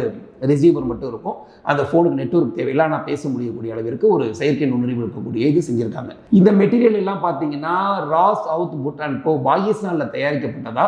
ரிசீவர் மட்டும் இருக்கும், அந்த ஃபோனுக்கு நெட்வொர்க் தேவையில்லை, ஆனால் பேச முடியக்கூடிய அளவிற்கு ஒரு செயற்கை நுண்ணறிவு இருக்கக்கூடிய இது செஞ்சுருக்காங்க. இந்த மெட்டீரியல் எல்லாம் பார்த்தீங்கன்னா ராஸ் அவுத் புட் அண்ட் கோ பாகிஸ்தானில் தயாரிக்கப்பட்டதா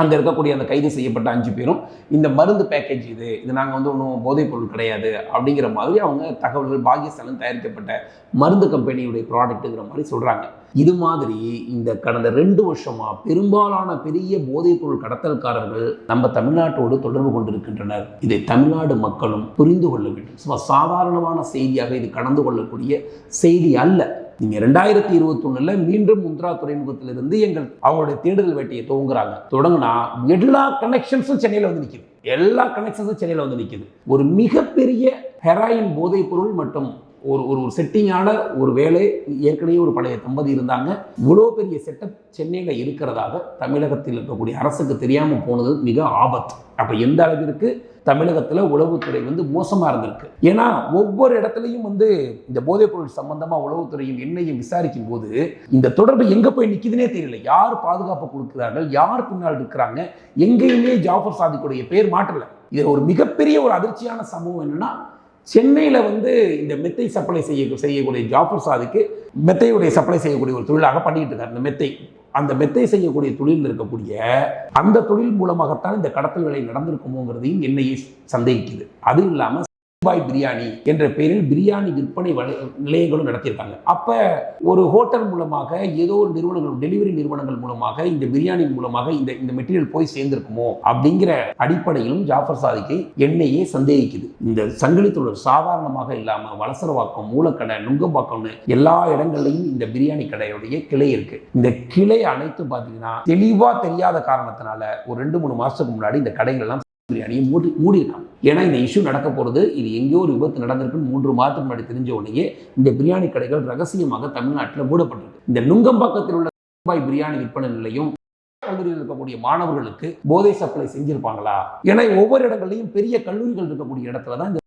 அங்கே இருக்கக்கூடிய அந்த கைது செய்யப்பட்ட 5 பேரும் இந்த மருந்து பேக்கேஜ் இது நாங்கள் ஒன்றும் போதைப் பொருள் கிடையாது அப்படிங்கிற மாதிரி அவங்க தகவல்கள் பாகிஸ்தானில் தயாரிக்கப்பட்ட மருந்து கம்பெனியுடைய ப்ராடக்ட்டுங்கிற மாதிரி சொல்கிறாங்க. இது மாதிரி இந்த கடந்த 2 வருஷமாக பெரும்பாலான பெரிய போதைப் பொருள் கடத்தல்காரர்கள் நம்ம தமிழ்நாட்டோடு தொடர்பு கொண்டிருக்கின்றனர். இதை தமிழ்நாடு மக்களும் புரிந்து கொள்ள வேண்டும். சும்மா சாதாரணமான செய்தியாக இது கடந்து கொள்ளக்கூடிய செய்தி அல்ல. நீங்கள் 2021 மீண்டும் முந்த்ரா துறைமுகத்திலிருந்து அவங்களுடைய தேடுதல் வேட்டையை தொடங்கினா எல்லா கனெக்ஷன்ஸும் சென்னையில் வந்து நிற்குது. ஒரு மிகப்பெரிய ஹெராயின் போதைப் பொருள் மற்றும் ஒரு செட்டிங்கான ஒரு வேலை ஏற்கனவே ஒரு பழைய தம்பதி இருந்தாங்க. இவ்வளோ பெரிய செட்டப் சென்னையில் இருக்கிறதாக தமிழகத்தில் இருக்கக்கூடிய அரசுக்கு தெரியாமல் போனது மிக ஆபத்து. அப்போ எந்த அளவிற்கு தமிழகத்தில் உளவுத்துறை மோசமாக இருந்திருக்கு. ஏன்னா ஒவ்வொரு இடத்துலையும் இந்த போதைப் பொருள் சம்பந்தமாக உளவுத்துறையும் எண்ணையும் விசாரிக்கும் போது இந்த தொடர்பு எங்கே போய் நிற்கிதுனே தெரியல. யார் பாதுகாப்பு கொடுக்கிறார்கள், யார் பின்னால் இருக்கிறாங்க, எங்கேயுமே ஜாஃபர் சாதிக்குடைய பேர் மாற்றலை. இது ஒரு மிகப்பெரிய ஒரு அதிர்ச்சியான சம்பவம் என்னன்னா, சென்னையில் இந்த மெத்தை சப்ளை செய்யக்கூடிய ஜாஃபர் சாதிக்கு மெத்தையுடைய சப்ளை செய்யக்கூடிய ஒரு தொழிலாக பண்ணிட்டு இருக்காரு. அந்த மெத்தை செய்யக்கூடிய தொழிலில் இருக்கக்கூடிய அந்த தொழில் மூலமாகத்தான் இந்த கடத்தல் வேலை நடந்திருக்குமோங்கிறதையும் என்னையே சந்தேகிக்குது. அது இல்லாமல் பிரியாணி என்ற பெயரில் பிரியாணி விற்பனை நிலையங்களும் நடத்தியிருக்காங்க. அப்ப ஒரு ஹோட்டல் மூலமாக ஏதோ ஒரு நிறுவனங்கள், டெலிவரி நிறுவனங்கள் மூலமாக இந்த பிரியாணி மூலமாக இந்த மெட்டீரியல் போய் சேர்ந்திருக்குமோ அப்படிங்கிற அடிப்படையிலும் ஜாஃபர் சாதிக்கை என்னையே சந்தேகிக்குது. இந்த சங்கிலி தொடர் சாதாரணமாக இல்லாம வலசரவாக்கம், மூலக்கடை, நுங்கம்பாக்கம்னு எல்லா இடங்கள்லையும் இந்த பிரியாணி கடையுடைய கிளை இருக்கு. இந்த கிளை அனைத்தும் பார்த்தீங்கன்னா தெளிவா தெரியாத காரணத்தினால ஒரு 2-3 மாசத்துக்கு முன்னாடி இந்த கடைகள் எல்லாம் பிரியாணியை மூடியிருக்காங்க. ஏன்னா இந்த இஷ்யூ நடக்க போகிறது, இது எங்கேயோ ஒரு விபத்து நடந்திருக்குன்னு 3 மாதத்துக்கு முன்னாடி தெரிஞ்ச உடனே இந்த பிரியாணி கடைகள் ரகசியமாக தமிழ்நாட்டில் மூடப்பட்டிருக்கு. இந்த நுங்கம்பாக்கத்தில் உள்ள பிரியாணி விற்பனை நிலையம் கல்லூரியில் இருக்கக்கூடிய மாணவர்களுக்கு போதை சப்ளை செஞ்சிருப்பாங்களா? ஏன்னா ஒவ்வொரு இடங்கள்லையும் பெரிய கல்லூரிகள் இருக்கக்கூடிய இடத்துல தான் இந்த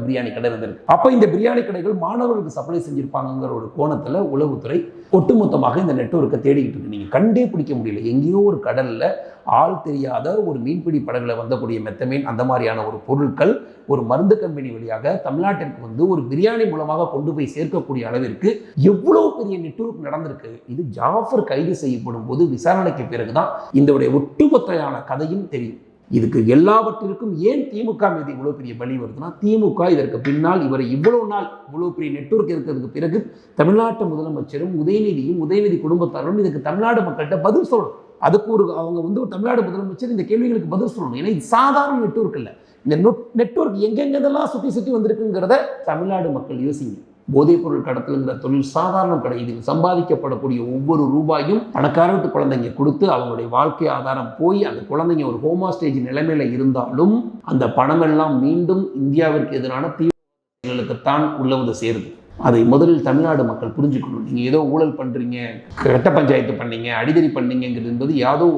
பிரியாணி கடை இருந்திருக்கு. அப்ப இந்த பிரியாணி கடைகள் மாணவர்களுக்கு சப்ளை செஞ்சிருப்பாங்கிற ஒரு கோணத்துல உளவுத்துறை ஒட்டுமொத்தமாக இந்த நெட்வொர்க்கை தேடிக்கிட்டு இருக்கு. நீங்க கண்டே பிடிக்க முடியல. எங்கேயோ ஒரு கடல்ல ஆள் தெரியாத ஒரு மீன்பிடி படகுல வந்தக்கூடிய மெத்தமீன் அந்த மாதிரியான ஒரு பொருட்கள் ஒரு மருந்து கம்பெனி வழியாக தமிழ்நாட்டிற்கு ஒரு பிரியாணி மூலமாக கொண்டு போய் சேர்க்கக்கூடிய அளவிற்கு எவ்வளவு பெரிய நெட்வொர்க் நடந்திருக்கு. இது ஜாஃபர் கைது செய்யப்படும் போது விசாரணைக்கு பிறகுதான் இந்த ஒட்டுமொத்தையான கதையும் தெரியும். இதுக்கு எல்லாவற்றிற்கும் ஏன் திமுக மீது இவ்வளவு பெரிய பலி வருதுன்னா, திமுக இதற்கு பின்னால் இவரை இவ்வளவு நாள் இவ்வளவு பெரிய நெட்வொர்க் இருக்கிறதுக்கு பிறகு தமிழ்நாட்டு முதலமைச்சரும் உதயநிதி குடும்பத்தாரும் இதுக்கு தமிழ்நாடு மக்கள்கிட்ட பதில் சொல்லணும். அதுக்கு அவங்க வந்து ஒரு தமிழ்நாடு முதலமைச்சர் இந்த கேள்விகளுக்கு பதில் சொல்லணும். ஏன்னா இது சாதாரண நெட்வொர்க் இல்லை. இந்த நெட்வொர்க் எங்கெங்கெல்லாம் சுற்றி வந்திருக்குங்கிறத தமிழ்நாடு மக்கள் யோசிங்க. போதைப்பொருள் கடத்தலுங்கிற தொழில் சாதாரணம் கிடையாது. இதில் சம்பாதிக்கப்படக்கூடிய ஒவ்வொரு ரூபாயும் பணக்கார வீட்டு குழந்தைங்க கொடுத்து அவங்களுடைய வாழ்க்கை ஆதாரம் போய் அந்த குழந்தைங்க ஒரு ஹோமாஸ்டேஜ் நிலைமையில இருந்தாலும் அந்த பணமெல்லாம் மீண்டும் இந்தியாவிற்கு எதிரான தீவிரவாதங்களுக்குத்தான் உள்ள வந்து சேருது. அதை முதலில் தமிழ்நாடு மக்கள் புரிஞ்சுக்கணும். நீங்கள் ஏதோ ஊழல் பண்ணுறீங்க, கட்ட பஞ்சாயத்து பண்ணீங்க, அடிதடி பண்ணீங்கிறது என்பது யாதோ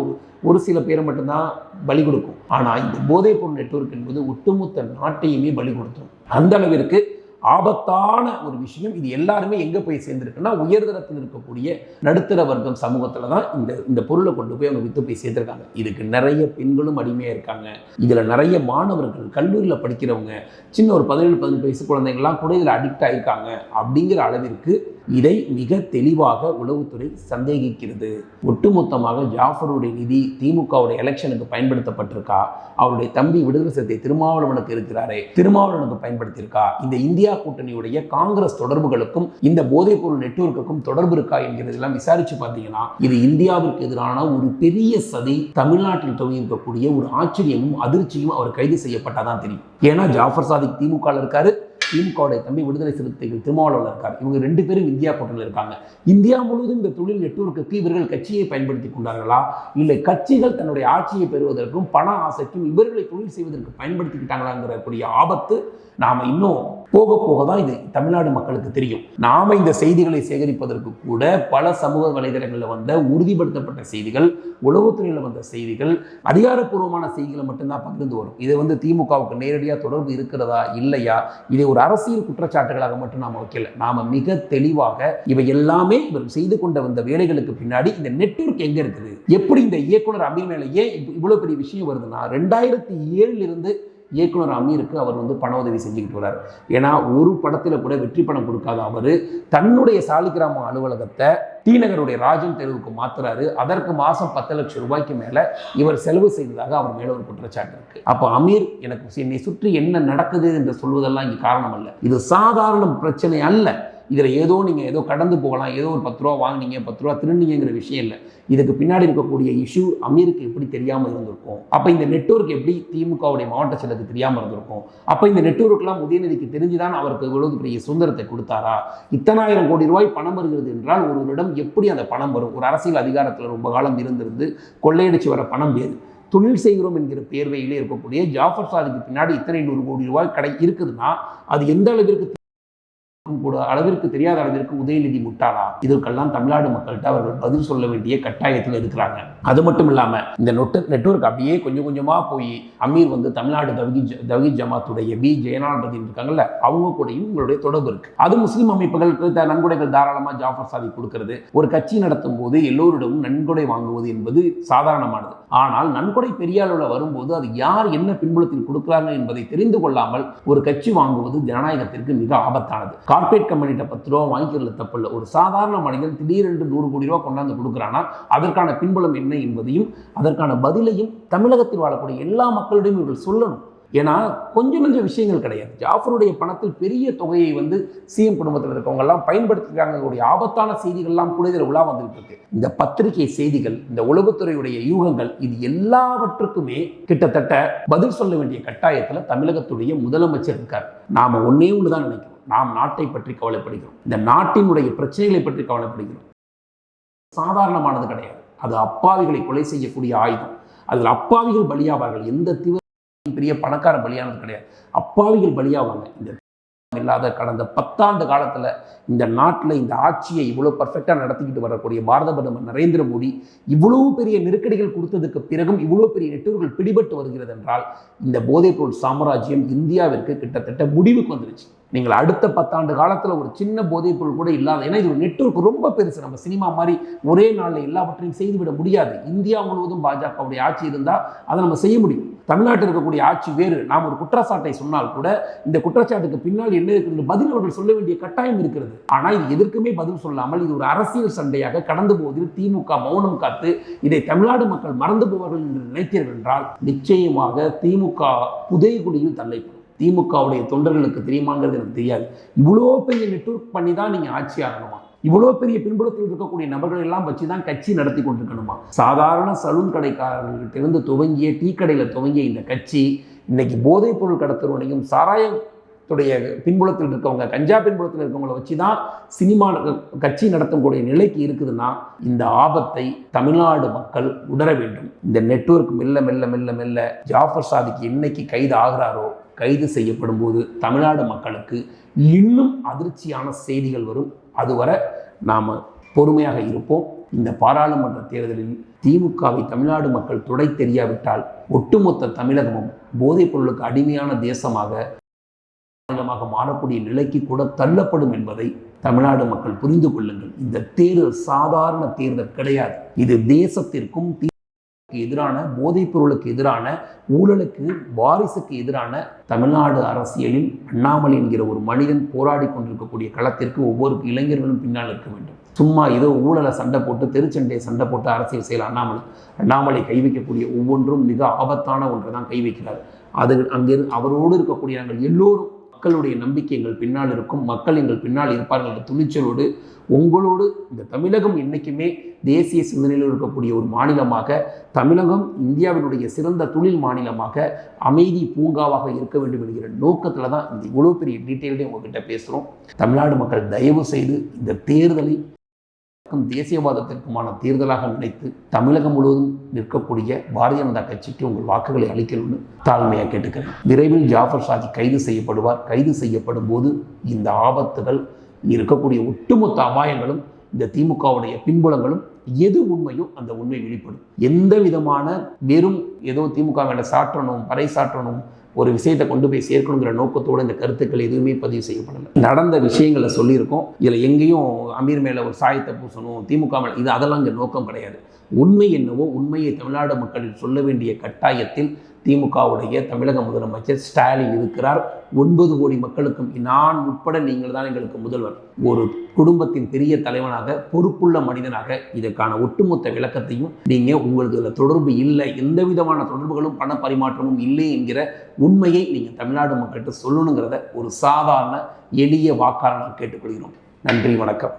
ஒரு சில பேரை மட்டும்தான் பலி கொடுக்கும். ஆனால் இந்த போதைப்பொருள் நெட்வொர்க் என்பது ஒட்டுமொத்த நாட்டையுமே பலி கொடுத்தோம். அந்த அளவிற்கு ஆபத்தான ஒரு விஷயம். இது எல்லாருமே எங்கே போய் சேர்ந்துருக்குன்னா உயர்தரத்தில் இருக்கக்கூடிய நடுத்தர வர்க்கம் சமூகத்தில் தான் இந்த பொருளை கொண்டு போய் அவங்க விற்று போய் சேர்த்துருக்காங்க. இதுக்கு நிறைய பெண்களும் அடிமையாக இருக்காங்க. இதில் நிறைய மாணவர்கள், கல்லூரியில் படிக்கிறவங்க, சின்ன ஒரு 17-18 வயசு குழந்தைங்கள்லாம் கூட இதில் அடிக்ட் ஆகிருக்காங்க. அப்படிங்கிற அளவிற்கு இதை மிக தெளிவாக உளவுத்துறை சந்தேகிக்கிறது. ஒட்டுமொத்தமாக ஜாஃபருடைய நிதி திமுகவுடைய எலெக்ஷனுக்கு பயன்படுத்தப்பட்டிருக்கா, அவருடைய தம்பி விடுதலை சிறுத்தை திருமாவளவனுக்கு இருக்கிறாரே, திருமாவளவனுக்கு பயன்படுத்தியிருக்கா, இந்த இந்தியா கூட்டணியுடைய காங்கிரஸ் தொடர்புகளுக்கும் இந்த போதைப்பொருள் நெட்வொர்க்குக்கும் தொடர்பு இருக்கா என்கிறதெல்லாம் விசாரிச்சு பார்த்தீங்கன்னா இது இந்தியாவிற்கு எதிரான ஒரு பெரிய சதி. தமிழ்நாட்டில் துவங்கியிருக்கக்கூடிய ஒரு ஆச்சரியமும் அதிர்ச்சியும் அவர் கைது செய்யப்பட்டாதான் தெரியும். ஏன்னா ஜாஃபர் சாதிக் திமுக இருக்காரு, திமுகவுடைய தம்பி விடுதலை சிறுத்தைகள் திருமாவளவன் இருக்கார். இவங்க 2 பேரும் இந்தியா கூட்டணியில் இருக்காங்க. இந்தியா முழுவதும் இந்த தொழில் நெட்வொர்க்குக்கு இவர்கள் கட்சியை பயன்படுத்தி கொண்டார்களா, இல்லை கட்சிகள் தன்னுடைய ஆட்சியை பெறுவதற்கும் பண ஆசைக்கும் இவர்களை தொழில் செய்வதற்கு பயன்படுத்திக்கிட்டாங்களாங்கிற ஆபத்து நாம இன்னும் போக போக தான் இது தமிழ்நாடு மக்களுக்கு தெரியும். நாம இந்த செய்திகளை சேகரிப்பதற்கு கூட பல சமூக வலைதளங்களில் வந்த உறுதிப்படுத்தப்பட்ட செய்திகள், உளவுத்துறையில் வந்த செய்திகள், அதிகாரப்பூர்வமான செய்திகளை மட்டும்தான் பகிர்ந்து வரும். இது வந்து திமுகவுக்கு நேரடியாக தொடர்பு இருக்கிறதா இல்லையா, இதை ஒரு அரசியல் குற்றச்சாட்டுகளாக மட்டும் நாம வைக்கல. நாம மிக தெளிவாக இவை எல்லாமே இவர் செய்து கொண்ட வந்த வேலைகளுக்கு பின்னாடி இந்த நெட்வொர்க் எங்க இருக்குது, எப்படி இந்த இயக்குனர் அமீர் மேலே ஏன் இவ்வளவு பெரிய விஷயம் வருதுன்னா 2007 இருந்து இயக்குனர் அமீருக்கு அவர் வந்து பண உதவி செஞ்சுக்கிட்டு வர்றார். ஏன்னா ஒரு படத்தில் கூட வெற்றி பணம் கொடுக்காத அவர் தன்னுடைய சாலிகிராம அலுவலகத்தை டி நகருடைய ராஜன் தெருவுக்கு மாத்துறாரு. அதற்கு மாதம் 10 லட்சம் ரூபாய்க்கு மேலே இவர் செலவு செய்ததாக அவர் மேலே ஒரு குற்றச்சாட்டு இருக்கு. அப்போ அமீர் எனக்கு என்னை சுற்றி என்ன நடக்குது என்று சொல்வதெல்லாம் இங்கே காரணம் அல்ல. இது சாதாரண பிரச்சனை அல்ல. இதில் நீங்கள் ஏதோ கடந்து போகலாம், ஏதோ ஒரு 10 ரூபா வாங்கினீங்க, 10 ரூபா திருநீங்கிற விஷயம் இல்லை. இதுக்கு பின்னாடி இருக்கக்கூடிய இஷ்யூ அமீருக்கு எப்படி தெரியாமல் இருந்திருக்கும், அப்போ இந்த நெட்வொர்க் எப்படி திமுகவுடைய மாவட்ட செயலுக்கு தெரியாமல் இருந்திருக்கும், அப்போ இந்த நெட்வொர்க்லாம் உதயநிதிக்கு தெரிஞ்சுதான் அவருக்கு இவ்வளவு பெரிய சுதந்திரத்தை கொடுத்தாரா, இத்தனை ஆயிரம் கோடி ரூபாய் பணம் வருகிறது என்றால் ஒருவரிடம் எப்படி அந்த பணம் வரும்? ஒரு அரசியல் அதிகாரத்தில் ரொம்ப காலம் இருந்திருந்து கொள்ளையடிச்சு வர பணம் வேறு. தொழில் செய்கிறோம் என்கிற பேர்வையிலே இருக்கக்கூடிய ஜாஃபர் சாதிக்கு பின்னாடி இத்தனை 100 கோடி ரூபாய் இருக்குதுன்னா அது எந்த அளவிற்கு கூட அளவிற்கு தெரியாத அளவிற்கு உதயநிதி முட்டாளா? இதற்கெல்லாம் தமிழ்நாடு மக்கள்கிட்ட அவர்கள் பதில் சொல்ல வேண்டிய கட்டாயத்தில் இருக்கிறாங்க. அது மட்டும் இல்லாம இந்த நெட்வொர்க் அப்படியே கொஞ்சம் கொஞ்சமா போய் அமீர் வந்து தமிழ்நாடு தவ்ஹீத் ஜமாத்துடைய பி ஜெயநாதன் இருக்காங்கல்ல, அவங்க கூடயும் உங்களுடைய தொடர்பு இருக்கு. அது முஸ்லீம் அமைப்புகளுக்கு நன்கொடைகள் தாராளமா ஜாஃபர் சாதிக் கொடுக்கிறது. ஒரு கட்சி நடத்தும் போது எல்லோரிடமும் நன்கொடை வாங்குவது என்பது சாதாரணமானது. ஆனால் நன்கொடை பெரிய அளவில் வரும்போது அது யார் என்ன பின்புலத்தில் கொடுக்கிறாங்க என்பதை தெரிந்து கொள்ளாமல் ஒரு கட்சி வாங்குவது ஜனநாயகத்திற்கு மிக ஆபத்தானது. கார்பரேட் கம்பெனிட்ட 10 ரூபா வாங்கிக்கிறதுல தப்பு இல்லை. ஒரு சாதாரண மனிதன் திடீரென்று 100 கோடி ரூபா கொண்டாந்து கொடுக்குறானா அதற்கான பின்புலம் என்ன என்பதையும் அதற்கான பதிலையும் தமிழகத்தில் வாழக்கூடிய எல்லா மக்களிடையும் இவர்கள் சொல்லணும். ஏன்னா கொஞ்சம் விஷயங்கள் கிடையாது. ஜாஃபருடைய பணத்தில் பெரிய தொகையை வந்து சிஎம் குடும்பத்தில் இருக்கவங்க எல்லாம் பயன்படுத்திக்கிறாங்க. ஆபத்தான செய்திகள்லாம் கூட இதில் உலா வந்துட்டு இருக்கு. இந்த பத்திரிகை செய்திகள், இந்த உளவுத்துறையுடைய யூகங்கள், இது எல்லாவற்றுக்குமே கிட்டத்தட்ட பதில் சொல்ல வேண்டிய கட்டாயத்தில் தமிழகத்துடைய முதலமைச்சர் இருக்கார். நாம ஒன்னே ஒன்றுதான் நினைக்கிறோம், நாம் நாட்டை பற்றி கவலைப்படுகிறோம், இந்த நாட்டினுடைய பிரச்சனைகளை பற்றி கவலைப்படுகிறோம். சாதாரணமானது கிடையாது. அது அப்பாவிகளை கொலை செய்யக்கூடிய ஆயுதம். அதில் அப்பாவிகள் பலியாவார்கள். எந்த பெரிய பணக்கார பலியானது கிடையாது. அப்பாவிகள் பலியாவாங்க. இந்த இல்லாத கடந்த 10 ஆண்டு காலத்தில் இந்த நாட்டில் இந்த ஆட்சியை இவ்வளோ பர்ஃபெக்டாக நடத்திக்கிட்டு வரக்கூடிய பாரத பிரதமர் நரேந்திர மோடி இவ்வளவு பெரிய நெருக்கடிகள் கொடுத்ததுக்கு பிறகும் இவ்வளோ பெரிய நெட்வொர்க்குகள் பிடிபட்டு வருகிறது என்றால் இந்த போதைப்பொருள் சாம்ராஜ்யம் இந்தியாவிற்கு கிட்டத்தட்ட முடிவுக்கு வந்துருச்சு. நீங்கள் அடுத்த 10 ஆண்டு காலத்தில் ஒரு சின்ன போதைப்பொருள் கூட இல்லாத, ஏன்னா இது ஒரு நெட்வொர்க் ரொம்ப பெருசு. நம்ம சினிமா மாதிரி ஒரே நாளில் எல்லாவற்றையும் செய்துவிட முடியாது. இந்தியா முழுவதும் பாஜகவுடைய ஆட்சி இருந்தால் அதை நம்ம செய்ய முடியும். தமிழ்நாட்டில் இருக்கக்கூடிய ஆட்சி வேறு. நாம் ஒரு குற்றச்சாட்டை சொன்னால் கூட இந்த குற்றச்சாட்டுக்கு பின்னால் என்ன இருக்கிறது பதில் அவர்கள் சொல்ல வேண்டிய கட்டாயம் இருக்கிறது. ஆனால் இது எதற்குமே பதில் சொல்லாமல் இது ஒரு அரசியல் சண்டையாக கடந்து போவதில் திமுக மௌனம் காத்து இதை தமிழ்நாடு மக்கள் மறந்து போவார்கள் என்று நினைத்தீர்கள் என்றால் நிச்சயமாக திமுக புதைகுழியில் தள்ளப்படும். திமுகவுடைய தொண்டர்களுக்கு தெரியுமாங்கிறது எனக்கு தெரியாது. இவ்வளோ பெரிய நெட்வொர்க் பண்ணி தான் நீங்கள் ஆட்சி ஆகணுமா? இவ்வளோ பெரிய பின்புலத்தில் இருக்கக்கூடிய நபர்கள் எல்லாம் வச்சு தான் கட்சி நடத்தி கொண்டிருக்கணுமா? சாதாரண சலூன் கடைக்காரர்கிட்ட இருந்து துவங்கிய டீ கடையில் துவங்கிய இந்த கட்சி இன்னைக்கு போதைப் பொருள் கடத்தலுடையும் சாராயத்துடைய பின்புலத்தில் இருக்கவங்க, கஞ்சா பின்புலத்தில் இருக்கவங்களை வச்சு தான் சினிமா கட்சி நடத்தக்கூடிய நிலைக்கு இருக்குதுன்னா இந்த ஆபத்தை தமிழ்நாடு மக்கள் உணர வேண்டும். இந்த நெட்வொர்க் மெல்ல மெல்ல மெல்ல மெல்ல ஜாஃபர் சாதிக்கு என்னைக்கு கைது ஆகிறாரோ, கைது செய்யப்படும் போது தமிழ்நாடு மக்களுக்கு இன்னும் அதிர்ச்சியான செய்திகள் வரும். அதுவரை நாம் பொறுமையாக இருப்போம். இந்த பாராளுமன்ற தேர்தலில் திமுகவை தமிழ்நாடு மக்கள் துடை தெரியாவிட்டால் ஒட்டுமொத்த தமிழகமும் போதைப் பொருளுக்கு அடிமையான தேசமாக மாறக்கூடிய நிலைக்கு கூட தள்ளப்படும் என்பதை தமிழ்நாடு மக்கள் புரிந்து கொள்ளுங்கள். இந்த தேர்தல் சாதாரண தேர்தல் கிடையாது. இது தேசத்திற்கும் எதிரான, போதைப் பொருளுக்கு எதிரான, ஊழலுக்கு, வாரிசுக்கு எதிரான தமிழ்நாடு அரசியலில் அண்ணாமலை என்கிற ஒரு மனிதன் போராடி கொண்டிருக்கக்கூடிய களத்திற்கு ஒவ்வொரு இளைஞர்களும் பின்னால் இருக்க வேண்டும். சும்மா ஏதோ ஊழலை சண்டை போட்டு, தெருச்சண்டையை சண்டை போட்டு அரசியல் செய்யல. அண்ணாமலை கை வைக்கக்கூடிய ஒவ்வொன்றும் மிக ஆபத்தான ஒன்றை தான் கை வைக்கிறார். அது அங்கிருந்து அவரோடு இருக்கக்கூடிய நாங்கள் எல்லோரும் மக்களுடைய நம்பிக்கை எங்கள் பின்னால் இருக்கும், மக்கள் எங்கள் பின்னால் இருப்பார்கள் என்ற துணிச்சலோடு உங்களோடு இந்த தமிழகம் என்றைக்குமே தேசிய சிந்தனையில் இருக்கக்கூடிய ஒரு மாநிலமாக, தமிழகம் இந்தியாவினுடைய சிறந்த தொழில் மாநிலமாக, அமைதி பூங்காவாக இருக்க வேண்டும் என்கிற நோக்கத்தில் தான் இந்த இவ்வளோ பெரிய டீட்டெயில்டே உங்ககிட்ட பேசுகிறோம். தமிழ்நாடு மக்கள் தயவு செய்து இந்த தேர்தலை தேசியவாதத்திற்குமான தேர்தலாக நினைத்து தமிழகம் முழுவதும் நிற்கக்கூடிய பாரதிய ஜனதா கட்சிக்கு உங்கள் வாக்குகளை அளிக்கணும்னு தாழ்மையாக கேட்டுக்கிறேன். விரைவில் ஜாஃபர் சாதி கைது செய்யப்படுவார். கைது செய்யப்படும் போது இந்த ஆபத்துகள், இருக்கக்கூடிய ஒட்டுமொத்த அபாயங்களும், இந்த திமுகவுடைய பின்புலங்களும் எது உண்மையோ அந்த உண்மை வெளிப்படும். எந்த விதமான வெறும் ஏதோ திமுக மேலே சாற்றணும், பறை சாற்றணும், ஒரு விஷயத்தை கொண்டு போய் சேர்க்கணுங்கிற நோக்கத்தோடு இந்த கருத்துக்கள் எதுவுமே பதிவு செய்யப்படலை. நடந்த விஷயங்களை சொல்லியிருக்கோம். இதில் எங்கேயும் அமீர் மேலே ஒரு சாயத்தை பூசணும், திமுக மேலே, இது அதெல்லாம் இங்கே நோக்கம் கிடையாது. உண்மை என்னவோ உண்மையை தமிழ்நாடு மக்களில் சொல்ல வேண்டிய கட்டாயத்தில் திமுகவுடைய தமிழக முதலமைச்சர் ஸ்டாலின் இருக்கிறார். 9 கோடி மக்களுக்கும், நான் உட்பட நீங்கள் தான் எங்களுக்கு முதல்வர், ஒரு குடும்பத்தின் பெரிய தலைவனாக, பொறுப்புள்ள மனிதனாக இதற்கான ஒட்டுமொத்த விளக்கத்தையும் நீங்கள், உங்களுக்கு இதில் தொடர்பு இல்லை, எந்த விதமான தொடர்புகளும் பண பரிமாற்றமும் இல்லை என்கிற உண்மையை நீங்கள் தமிழ்நாடு மக்கள்கிட்ட சொல்லணுங்கிறத ஒரு சாதாரண எளிய வாக்காளர் கேட்டுக்கொள்கிறோம். நன்றி, வணக்கம்.